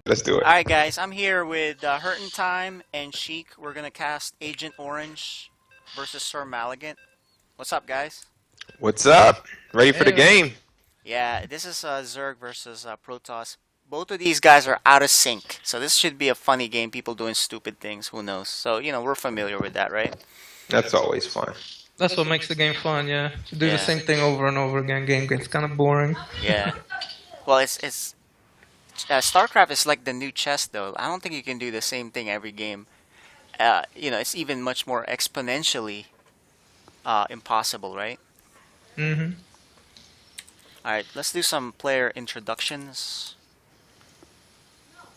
Let's do it. Alright guys, I'm here with Hurtin' Time and Sheik. We're gonna cast Agent Orange versus SirMalagant. What's up guys? What's up? Ready for the Hey, game? Yeah, this is Zerg versus Protoss. Both of these guys are out of sync, so this should be a funny game. People doing stupid things, who knows? So, we're familiar with that, right? That's always fun. that's what makes the game fun, yeah. To do the Yeah, same thing over and over again, game gets kind of boring. yeah. Well, it's Starcraft is like the new chess, though. I don't think you can do the same thing every game. It's even much more exponentially impossible, right? hmm Alright, let's do some player introductions.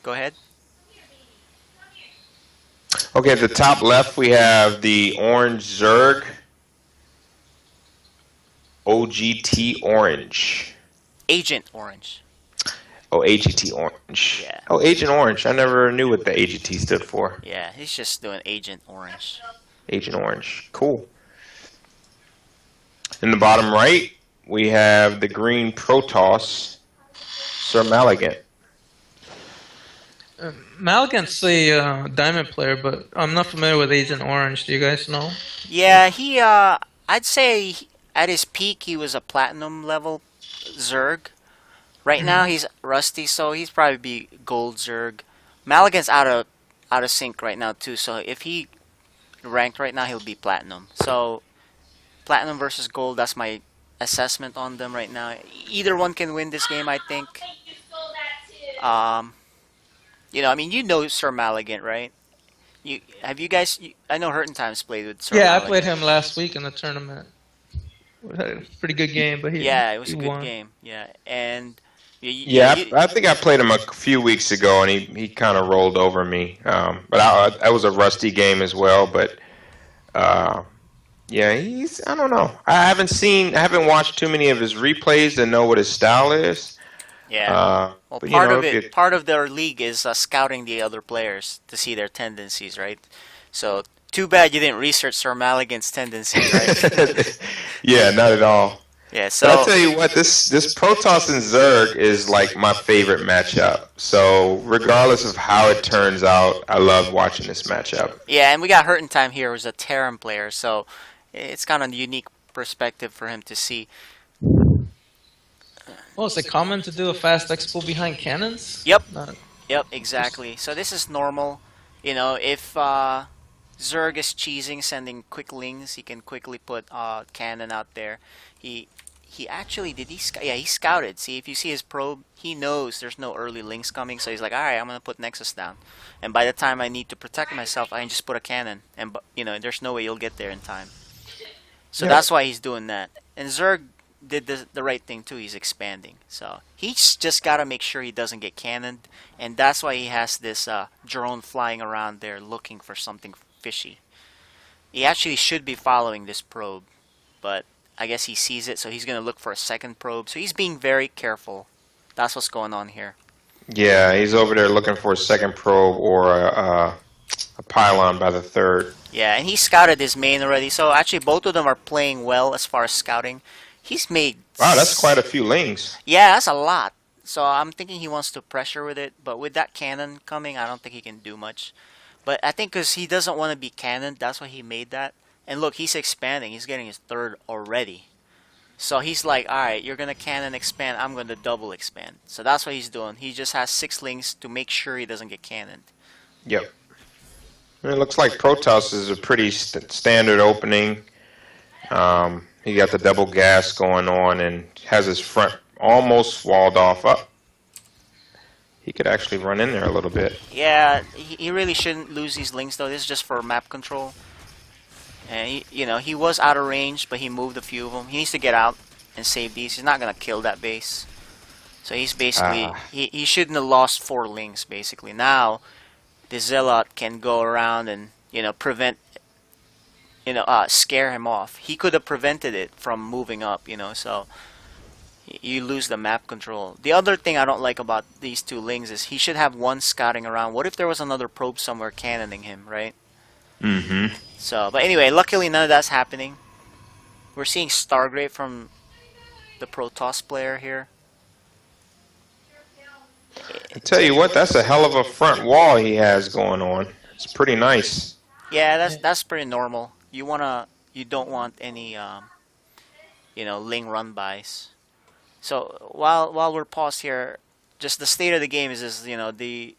Go ahead. Okay, at the top left we have the orange Zerg. AgtOrange. Agent Orange. Oh, AGT Orange. Yeah. Oh, Agent Orange. I never knew what the AGT stood for. Yeah, he's just doing Agent Orange. Agent Orange. Cool. In the bottom right, we have the green Protoss, SirMalagant. Malagant's a Diamond player, but I'm not familiar with Agent Orange. Do you guys know? Yeah, I'd say at his peak he was a platinum level Zerg. Right now he's rusty, so he's probably be gold Zerg. Malagant's out of sync right now too, so if he ranked right now he'll be platinum. So platinum versus gold, that's my assessment on them right now. Either one can win this game, I think. Um, I mean, Sir Malagant, right? You guys? I know Hurtin' Times played with Sir Yeah, I Malagant. played him last week in the tournament. We had a pretty good game, but Yeah, it was he a good won. game. Yeah, and Yeah, I think I played him a few weeks ago, and he kind of rolled over me. But that was a rusty game as well. But yeah, I don't know. I haven't watched too many of his replays to know what his style is. yeah. Well, But part of their league is scouting the other players to see their tendencies, right? So too bad you didn't research Sir Malagant's tendencies, right? yeah, not at all. Yeah. But I'll So tell you what, this Protoss and Zerg is like my favorite matchup. So regardless of how it turns out, I love watching this matchup. yeah, and we got Hurtin' Time here who's a Terran player, so it's kind of a unique perspective for him to see. Oh, is it common to do a fast expo behind cannons? Yep. Not- Yep, exactly. So this is normal. If Zerg is cheesing, sending quick lings, he can quickly put cannon out there. He actually yeah, he scouted. See, if you see his probe, he knows there's no early links coming, so he's like, all right, I'm gonna put Nexus down, and by the time I need to protect myself, I can just put a cannon, and there's no way you'll get there in time. So Yeah. that's why he's doing that. And Zerg did the right thing too. He's expanding, so he's just got to make sure he doesn't get cannoned, and that's why he has this drone flying around there looking for something fishy. He actually should be following this probe, but I guess he sees it, so he's gonna look for a second probe. So he's being very careful. That's what's going on here. Yeah, he's over there looking for a second probe or a pylon by the third. Yeah, and he scouted his main already. So actually, both of them are playing well as far as scouting. He's made. Wow, that's quite a few lings. Yeah, that's a lot. So I'm thinking he wants to pressure with it, but with that cannon coming, I don't think he can do much. But I think because he doesn't want to be cannoned, that's why he made that. And look, he's expanding. He's getting his third already. So he's like, all right, you're gonna cannon expand. I'm gonna double expand. So that's what he's doing. He just has 6 lings to make sure he doesn't get cannoned. Yep. It looks like Protoss is a pretty standard opening. He got the double gas going on and has his front almost walled off up. He could actually run in there a little bit. Yeah, he really shouldn't lose these lings though. This is just for map control. And he was out of range, but he moved a few of them. He needs to get out and save these. He's not gonna kill that base. So he's basically he shouldn't have lost 4 lings basically. Now the zealot can go around and prevent scare him off. He could have prevented it from moving up. So you lose the map control. The other thing I don't like about these 2 lings is he should have one scouting around. What if there was another probe somewhere cannoning him, right? Mm-hmm. So, but anyway, luckily none of that's happening. We're seeing Stargrave from the Protoss player here. I tell you what, that's a hell of a front wall he has going on. It's pretty nice. Yeah, Yeah. that's pretty normal. You don't want any Ling run bys. So while we're paused here, just the state of the game is the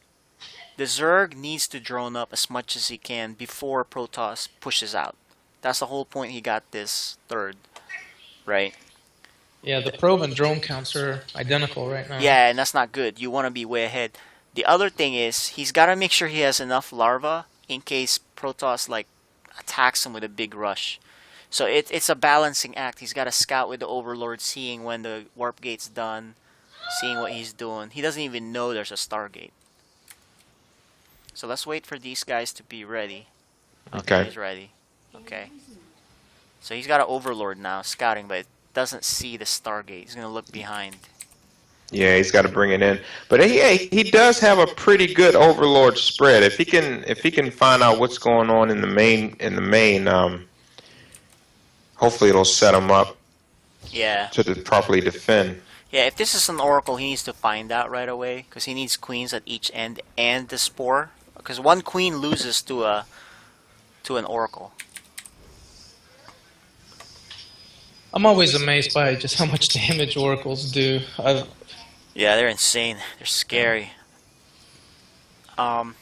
Zerg needs to drone up as much as he can before Protoss pushes out. That's the whole point he got this third, right? Yeah, the probe and drone counts are identical right now. Yeah, and that's not good. You want to be way ahead. The other thing is he's got to make sure he has enough larva in case Protoss like attacks him with a big rush. So it's a balancing act. He's got to scout with the Overlord, seeing when the warp gate's done, seeing what he's doing. He doesn't even know there's a Stargate. So let's wait for these guys to be ready. Okay. He's ready. Okay. So he's got an Overlord now, scouting, but it doesn't see the Stargate. He's going to look behind. Yeah, he's got to bring it in. But he does have a pretty good Overlord spread. If he can find out what's going on in the main, hopefully it'll set him up Yeah. to properly defend. Yeah, if this is an Oracle, he needs to find out right away, because he needs queens at each end and the Spore. Because one queen loses to an Oracle. I'm always amazed by just how much damage oracles do. Yeah, they're insane. They're scary. Well,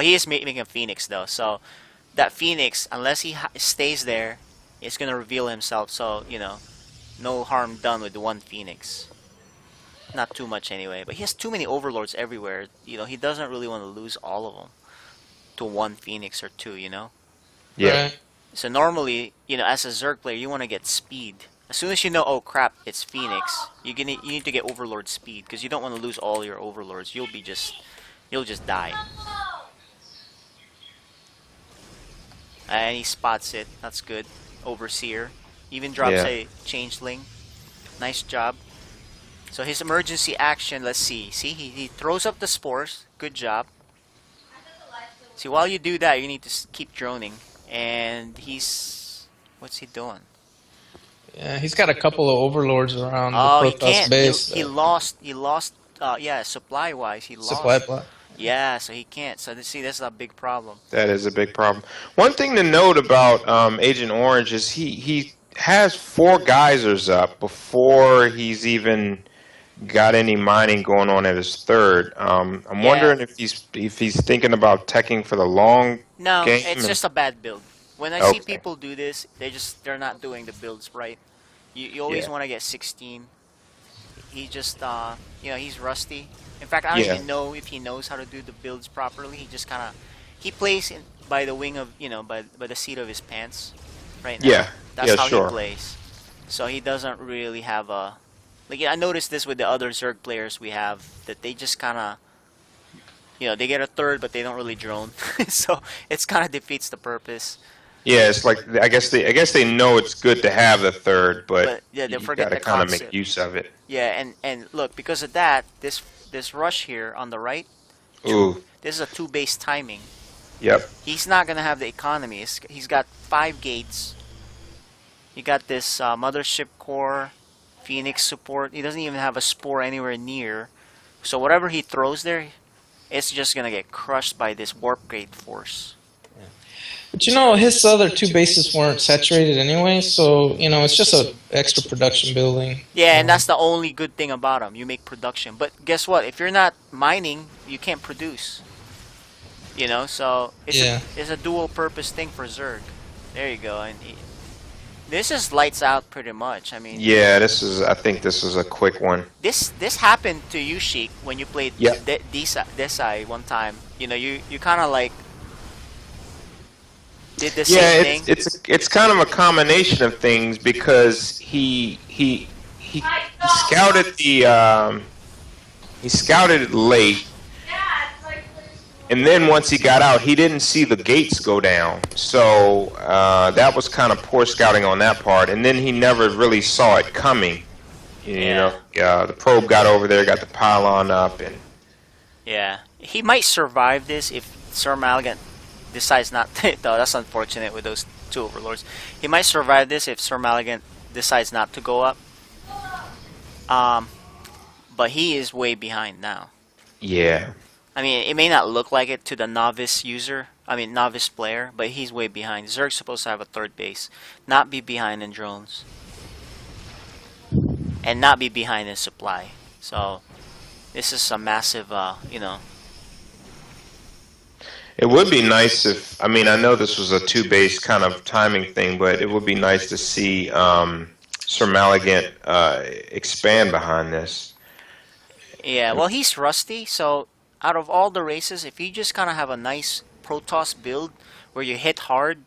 he is making a Phoenix though, so that Phoenix, unless he stays there, it's gonna reveal himself. So no harm done with the one Phoenix. Not too much anyway, but he has too many Overlords everywhere. He doesn't really want to lose all of them to one Phoenix or two. Yeah. Right. So normally, as a Zerg player, you want to get speed. As soon as you know, oh crap, it's Phoenix, you need to get Overlord speed, because you don't want to lose all your Overlords. You'll just die. And he spots it. That's good. Overseer even drops a changeling. Nice job. So his emergency action. Let's see. See, he throws up the spores. Good job. See, while you do that, you need to keep droning. And what's he doing? Yeah, he's got a couple of overlords around Oh, the he Protoss can't. base. He lost. Yeah, supply-wise, he lost. Supply block. Yeah, so he can't. So see, this is a big problem. That is a big problem. One thing to note about Agent Orange is he has 4 geysers up before he's even got any mining going on at his third. I'm wondering if he's thinking about teching for the long No, game. it's just a bad build. When I see people do this, they're not doing the builds right. You always want to get 16. He just he's rusty. In fact, I don't even know if he knows how to do the builds properly. He just he plays by the wing of by the seat of his pants right now. Yeah. That's how sure. he plays. So he doesn't really have a I noticed this with the other Zerg players we have, that they just they get a third but they don't really drone. So it's defeats the purpose. Yeah, it's like I guess they know it's good to have the third, but yeah, they you forget gotta the kind of concept. make use of it. Yeah, and look, because of that, this rush here on the right, Ooh. this is a 2 base timing. Yep. He's not gonna have the economy. He's got 5 gates. You got this mothership core, Phoenix support. He doesn't even have a spore anywhere near. So whatever he throws there, it's just gonna get crushed by this warp gate force. But his other 2 bases weren't saturated anyway, so it's just a extra production building. Yeah, and that's the only good thing about him. You make production. But guess what? If you're not mining, you can't produce. So it's a dual purpose thing for Zerg. There you go. And this is lights out pretty much. I mean, Yeah, I think this is a quick one. this happened to you, Sheik, when you played Desai one time. You kind of did the same thing. It's kind of a combination of things, because he scouted he scouted it late, and then once he got out, he didn't see the gates go down. So that was kind of poor scouting on that part, and then he never really saw it coming. The probe got over there, got the pylon up, and Yeah, he might survive this if SirMalagant decides not to. Though that's unfortunate with those 2 overlords. He might survive this if SirMalagant decides not to go up. But he is way behind now. Yeah. I mean, it may not look like it to the novice user, novice player, but he's way behind. Zerg's supposed to have a third base, not be behind in drones, and not be behind in supply. So, this is a massive, It would be nice if, I mean, I know this was a two-base kind of timing thing, but it would be nice to see SirMalagant expand behind this. Yeah, well, he's rusty, so out of all the races, if you just kind of have a nice Protoss build where you hit hard,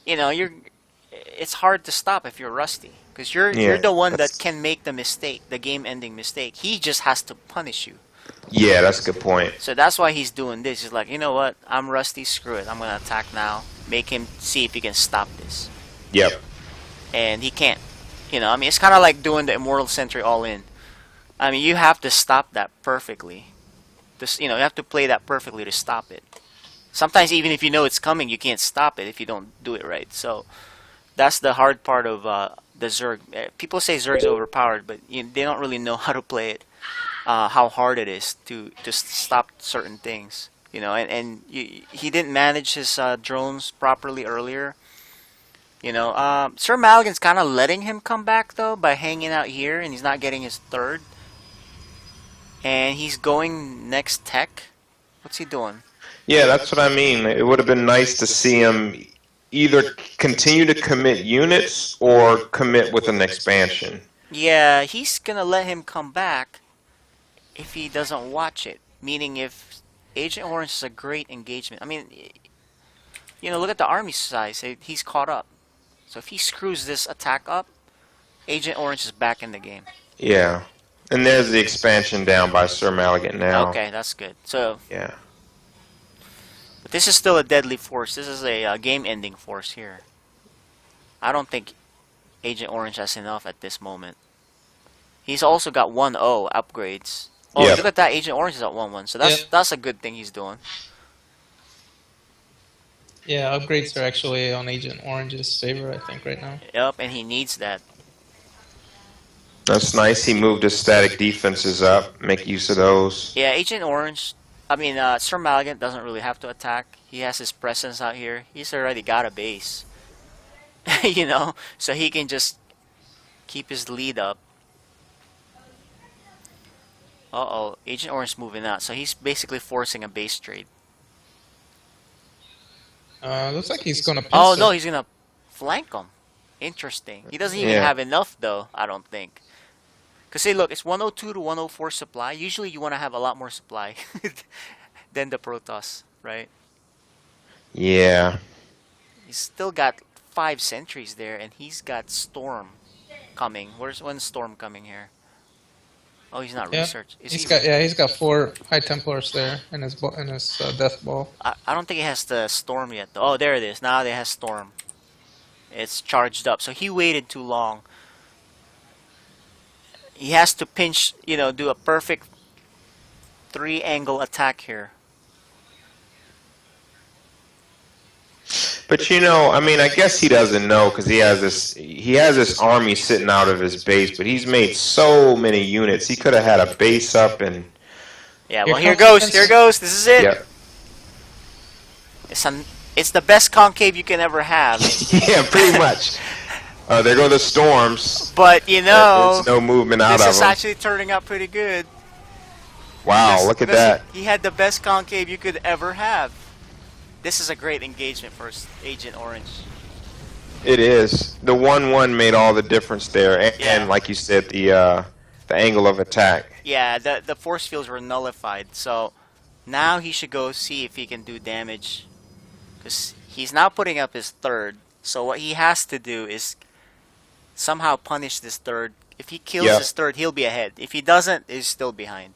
it's hard to stop if you're rusty. Because you're the one that can make the mistake, the game-ending mistake. He just has to punish you. Yeah, that's a good point. So that's why he's doing this. He's like, you know what? I'm rusty. Screw it. I'm gonna attack now. Make him see if he can stop this. Yep. And he can't. It's kind of like doing the Immortal Sentry all in. I mean, you have to stop that perfectly. You have to play that perfectly to stop it. Sometimes even if you know it's coming, you can't stop it if you don't do it right. So that's the hard part of the Zerg. People say Zerg's overpowered, but they don't really know how to play it. How hard it is to stop certain things, and he didn't manage his drones properly earlier. SirMalagant's kind of letting him come back though by hanging out here, and he's not getting his third. And he's going next tech. What's he doing? Yeah, that's what I mean. It would have been nice to see him either continue to commit units or commit with an expansion. Yeah, he's gonna let him come back if he doesn't watch it. Meaning, if Agent Orange is a great engagement. I mean, look at the army size. He's caught up. So if he screws this attack up, Agent Orange is back in the game. Yeah. And there's the expansion down by SirMalagant now. Okay, that's good. So yeah. But this is still a deadly force. This is a game-ending force here. I don't think Agent Orange has enough at this moment. He's also got 1-0 upgrades. Oh, yep. Look at that. Agent Orange is at 1-1. So that's a good thing he's doing. Yeah, upgrades are actually on Agent Orange's favor, I think, right now. Yep, and he needs that. That's nice. He moved his static defenses up. Make use of those. Yeah, Agent Orange. SirMalagant doesn't really have to attack. He has his presence out here. He's already got a base. So he can just keep his lead up. Uh-oh, Agent Orange moving out. So he's basically forcing a base trade. Looks like he's gonna. Oh no, he's gonna flank him. Interesting. He doesn't even have enough though. I don't think. Cause see, look, it's 102 to 104 supply. Usually, you want to have a lot more supply than the Protoss, right? Yeah. He's still got 5 sentries there, and he's got Storm coming. When's Storm coming here? Oh, he's not research. He's got 4 High Templars there in his Death Ball. I don't think he has the Storm yet though. Oh, there it is. Now they has Storm. It's charged up. So he waited too long. He has to pinch, do a perfect 3-angle attack here. But I guess he doesn't know because he has this army sitting out of his base, but he's made so many units. He could have had a base up and. Yeah, well, here goes. This is it. Yep. It's the best concave you can ever have. Yeah, pretty much. There go the storms. But there's no movement out of them. This is actually turning out pretty good. Wow, look at that. He had the best concave you could ever have. This is a great engagement for Agent Orange. It is. The 1-1 made all the difference there, and like you said, the angle of attack. Yeah, the force fields were nullified. So now he should go see if he can do damage, because he's now putting up his third. So what he has to do is somehow punish this third. If he kills his third, he'll be ahead. If he doesn't, he's still behind.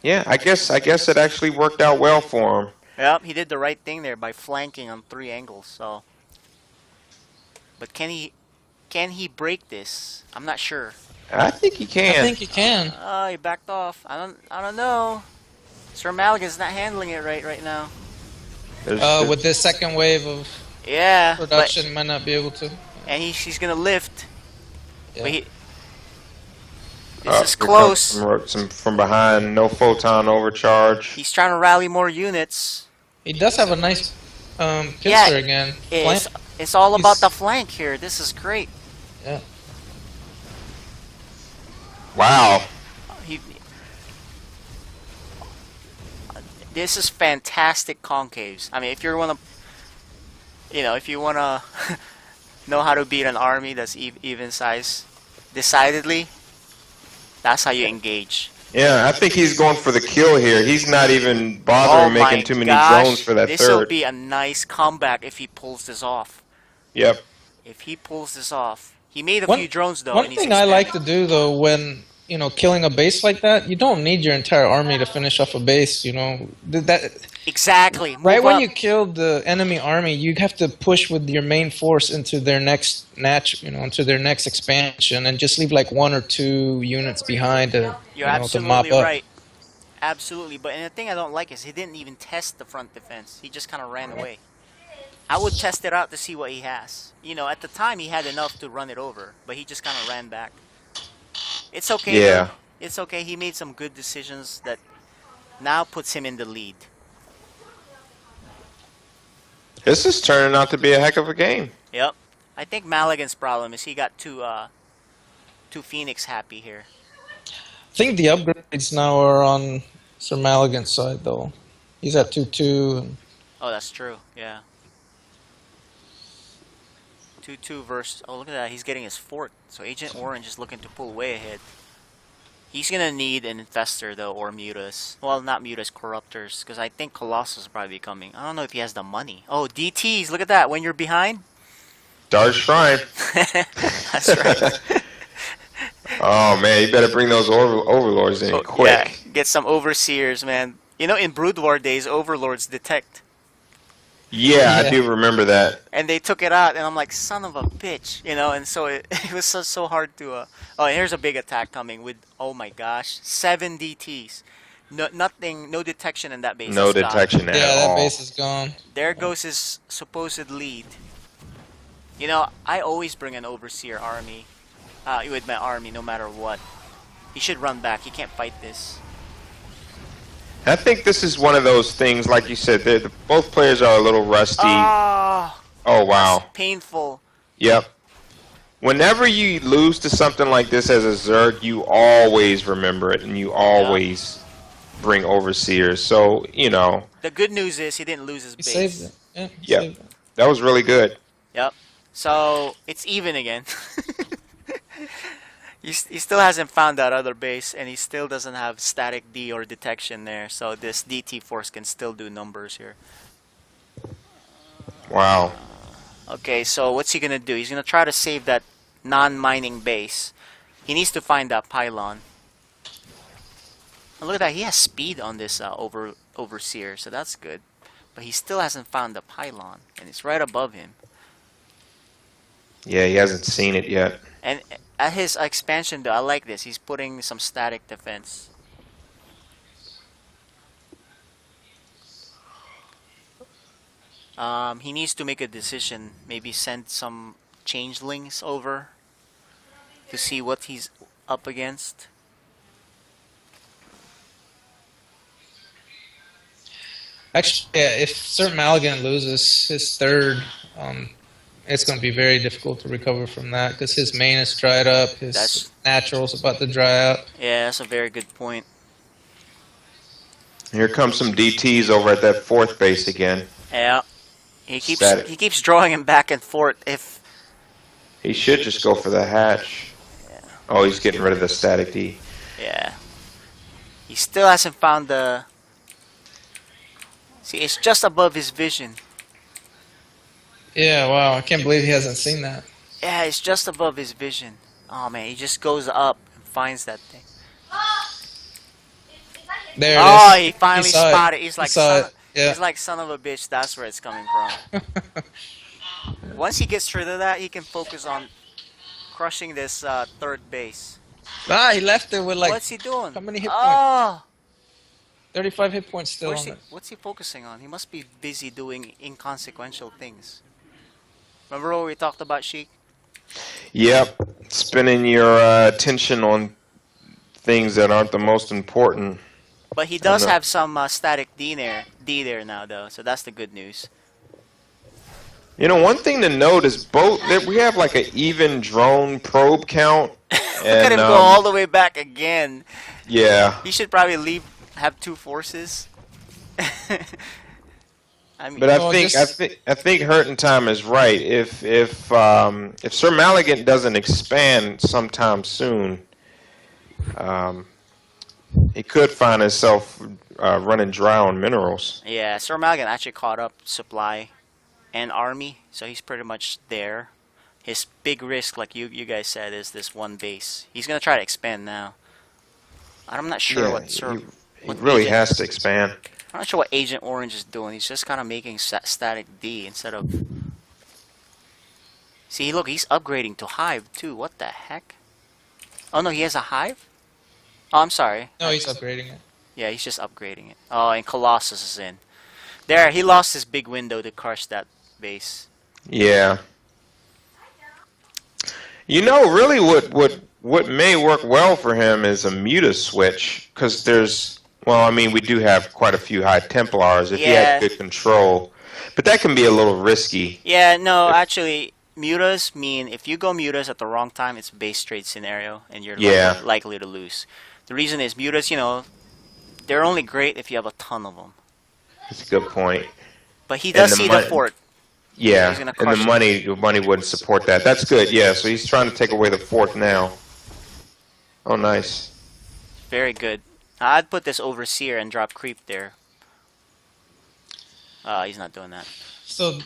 Yeah, I guess it actually worked out well for him. Yep, he did the right thing there by flanking on 3 angles. So, but can he break this? I'm not sure. I think he can. I think he can. Oh, he backed off. I don't know. SirMalagant's not handling it right now. With this second wave of production, might not be able to. And he's gonna lift. Yeah. This is Here comes close. some from behind. No photon overcharge. He's trying to rally more units. He does have a nice pincer Yeah, again. It's, Flank. it's all about He's- the flank here. This is great. Yeah. Wow. He, this is fantastic concaves. I mean, if you want to, if you want to know how to beat an army that's even size, decidedly, that's how you engage. Yeah, I think he's going for the kill here. He's not even Oh bothering my making too many gosh, drones for that this will third. be a nice comeback if he pulls this off. Yep. If he pulls this off, he made a One- few drones though. One and he's thing I like expanding. to do though, when killing a base like that, you don't need your entire army to finish off a base. That Exactly. Move right when up. you kill the enemy army, you have to push with your main force into their next into their next expansion, and just leave like 1 or 2 units behind to You're to absolutely mop up. right. Absolutely. But and the thing I don't like is he didn't even test the front defense. He just kind of ran away. I would test it out to see what he has. At the time he had enough to run it over, but he just kind of ran back. It's okay. Yeah. Though. It's okay. He made some good decisions that now puts him in the lead. This is turning out to be a heck of a game. Yep. I think Malagant's problem is he got too Phoenix happy here. I think the upgrades now are on SirMalagant's side though. He's at 2-2. And Oh, that's true. Yeah. 2-2 versus... Oh, look at that. He's getting his fort. So Agent Orange is looking to pull way ahead. He's going to need an Infestor, though, or Mutas. Well, not Mutas, Corruptors, because I think Colossus will probably be coming. I don't know if he has the money. Oh, DTs. Look at that. When you're behind. Dark Shrine. That's right. Oh, man, you better bring those overlords in quick. Yeah, get some Overseers, man. In Brood War days, Overlords detect. Yeah, I Yeah. do remember that. And they took it out, and I'm like, son of a bitch, and so it was so hard to. Oh, and here's a big attack coming with, oh my gosh, 7 DTs, no detection in that base. No It's gone. detection at yeah, that all. base is gone. There goes his supposed lead. I always bring an Overseer army, with my army, no matter what. He should run back. He can't fight this. I think this is one of those things, like you said, both players are a little rusty. Ah, Oh, wow. that's painful. Yep. Whenever you lose to something like this as a Zerg, you always remember it, and you always bring Overseers. So, The good news is he didn't lose his He base. saved it. Yeah, he Yep. saved it. that was really good. Yep. So it's even again. He still hasn't found that other base, and he still doesn't have static D or detection there. So this DT force can still do numbers here. Wow. Okay, so what's he gonna do? He's gonna try to save that non-mining base. He needs to find that pylon. And look at that. He has speed on this overseer, so that's good. But he still hasn't found the pylon, and it's right above him. Yeah, he hasn't seen it yet. And at his expansion, though, I like this. He's putting some static defense. He needs to make a decision. Maybe send some changelings over to see what he's up against. Actually, yeah, if SirMalagant loses his third, it's going to be very difficult to recover from that because his main is dried up, his That's- natural's about to dry up. Yeah, that's a very good point. Here comes some DTs over at that fourth base again. Yeah, he Static. keeps drawing him back and forth. If He should just go for the hatch. Oh, he's getting rid of the static D. yeah, he still hasn't found the. See, it's just above his vision. Yeah, wow, I can't believe he hasn't seen that. Yeah, it's just above his vision. Oh man, he just goes up and finds that thing. There it Oh, is. he finally saw it. spotted. He's like, He saw son, it. Yeah. he's like, son of a bitch. That's where it's coming from. Once he gets rid of that, he can focus on crushing this third base. He left it with like What's he doing? how many hit Oh, 35 hit points still on it. what's he focusing on? He must be busy doing inconsequential things. Remember what we talked about, Sheik? Yep. Spending your attention on things that aren't the most important. But he I don't does know. have some static D there now, though, so that's the good news. You know, one thing to note is both that we have like an even drone probe count, Look at and him go all the way back again. yeah. He should probably have two forces. I mean, But I Oh, think just- I think Hurting Time is right. If Sir Malagant doesn't expand sometime soon, he could find himself running dry on minerals. yeah, SirMalagant actually caught up supply and army, so he's pretty much there. His big risk, like you guys said, is this one base. He's gonna try to expand now. I'm not sure what he what really agent- has to expand. I'm not sure what Agent Orange is doing. He's just kind of making static D instead of. See, look, he's upgrading to Hive too. What the heck? Oh no, he has a Hive. Oh, I'm sorry. No, he's upgrading it. Yeah, he's just upgrading it. Oh, and Colossus is in. There, he lost his big window to crush that base. Yeah. You know, really, what may work well for him is a muta switch, because well, I mean, we do have quite a few High Templars if he Yeah. had good control, but that can be a little risky. Yeah, no, actually, mutas mean if you go mutas at the wrong time, it's a base trade scenario, and you're Yeah. likely to lose. The reason is mutas, they're only great if you have a ton of them. That's a good point. But he And does the see mon- the fort. Yeah, He's gonna and crush the money wouldn't support that. That's good. Yeah, so he's trying to take away the fourth now. Oh, nice. Very good. I'd put this Overseer and drop creep there. He's not doing that. So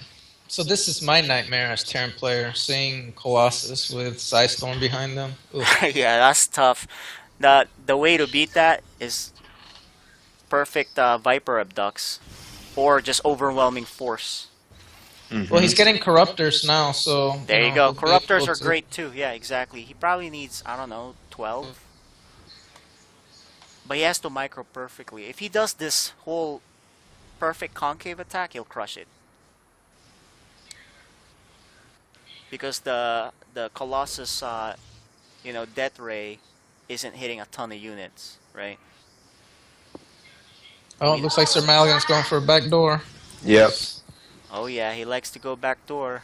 this is my nightmare as Terran player, seeing Colossus with Psystorm behind them. Oof. Yeah, that's tough. The way to beat that is perfect Viper abducts, or just overwhelming force. Well, he's getting Corruptors now, so... There you know, go. he'll be Corruptors able are to- great too. Yeah, exactly. He probably needs, I don't know, 12. But he has to micro perfectly. If he does this whole perfect concave attack, he'll crush it. Because the Colossus, Death Ray isn't hitting a ton of units, right? Oh, it looks like Sir Malagant's going for a backdoor. Yep. Oh yeah, he likes to go backdoor.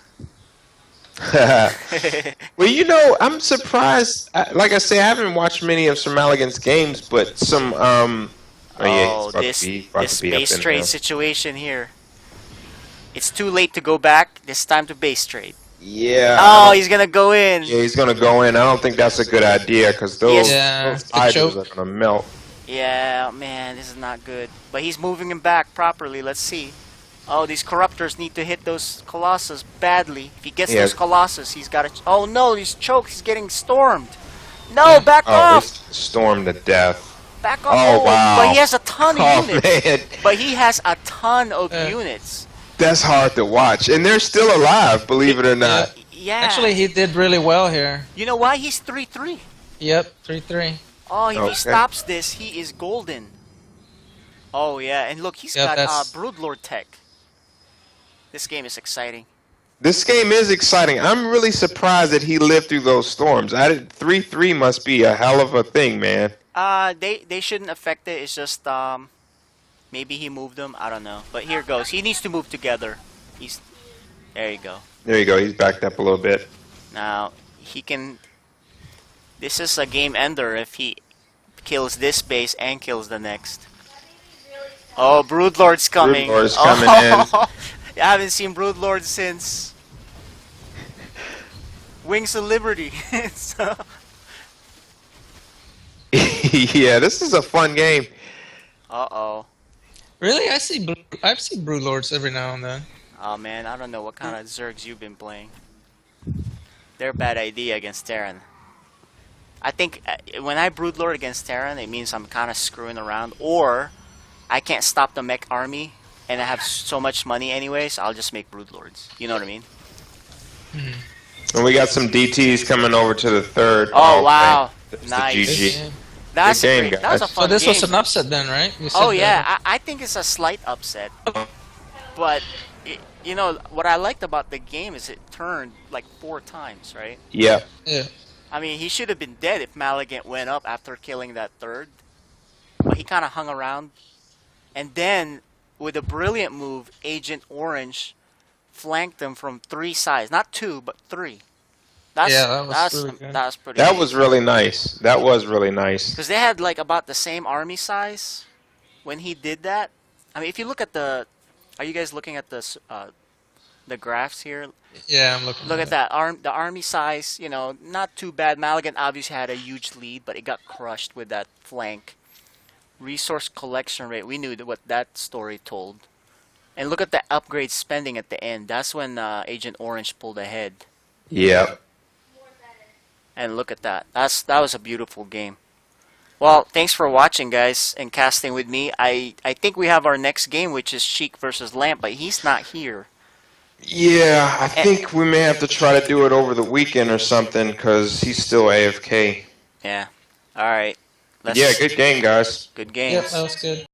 Well, you know, I'm surprised. Like I say, I haven't watched many of Sir Malagant's games, but some. Oh, yeah, he's about this to be up base in trade there. situation here. It's too late to go back. It's time to base trade. Yeah. Oh, he's gonna go in. Yeah, he's gonna go in. I don't think that's a good idea because those, Yeah, those the hydras choke. are gonna melt. Yeah, man, this is not good. But he's moving him back properly. Let's see. Oh, these Corruptors need to hit those Colossus badly. If he gets Yeah. those Colossus, he's got to... Oh, no, he's choked. He's getting stormed. No, back Oh, off. it's stormed to death. Back off. Oh, wow. But he has a ton of Oh units. man, But he has a ton of Yeah. units. that's hard to watch, and they're still alive, believe it or not. Yeah. Actually, he did really well here. You know why? He's 3-3. Yep, 3-3. Oh, if he Okay. stops this, he is golden. Oh, yeah. And look, he's Yeah, got that's- Broodlord tech. This game is exciting. This game is exciting. I'm really surprised that he lived through those storms. 3-3 must be a hell of a thing, man. They shouldn't affect it. It's just maybe he moved them. I don't know. But here goes. He needs to move together. There you go. There you go. He's backed up a little bit. Now he can. This is a game ender if he kills this base and kills the next. Oh, Broodlord's coming. Broodlord's coming in. I haven't seen Broodlord since Wings of Liberty. So, Yeah, this is a fun game. uh-oh. Really? I see Broodlords every now and then. Oh man, I don't know what kind of Zergs you've been playing. They're a bad idea against Terran. I think when I Broodlord against Terran, it means I'm kind of screwing around, or I can't stop the mech army, and I have so much money anyways, I'll just make Broodlords. You know what I mean? And we got some DTs coming over to the third. Oh, wow. That's Nice. the GG. Yeah. That's Good a game, great. That was a guys. fun So this game. was an upset then, right? You said Oh that- yeah, I think it's a slight upset. But what I liked about the game is it turned like 4 times, right? Yeah. Yeah. I mean, he should have been dead if Malagant went up after killing that third. But he kind of hung around. And then, with a brilliant move, Agent Orange flanked them from 3 sides. Not 2, but 3. Yeah, that was really good. That's pretty That good. was really nice. That was really nice. Because they had like about the same army size when he did that. I mean, if you look at the... Are you guys looking at the graphs here? Yeah, I'm looking. Look at that. The army size, you know, not too bad. Malagant obviously had a huge lead, but it got crushed with that flank. Resource collection rate, we knew what that story told. And look at the upgrade spending at the end. That's when Agent Orange pulled ahead. Yep. And look at that. That was a beautiful game. Well, thanks for watching, guys, and casting with me. I think we have our next game, which is Sheik versus Lamp, but he's not here. Yeah, I think we may have to try to do it over the weekend or something because he's still AFK. Yeah. All right. Yeah, good game, guys. Good Yep, games. that was good.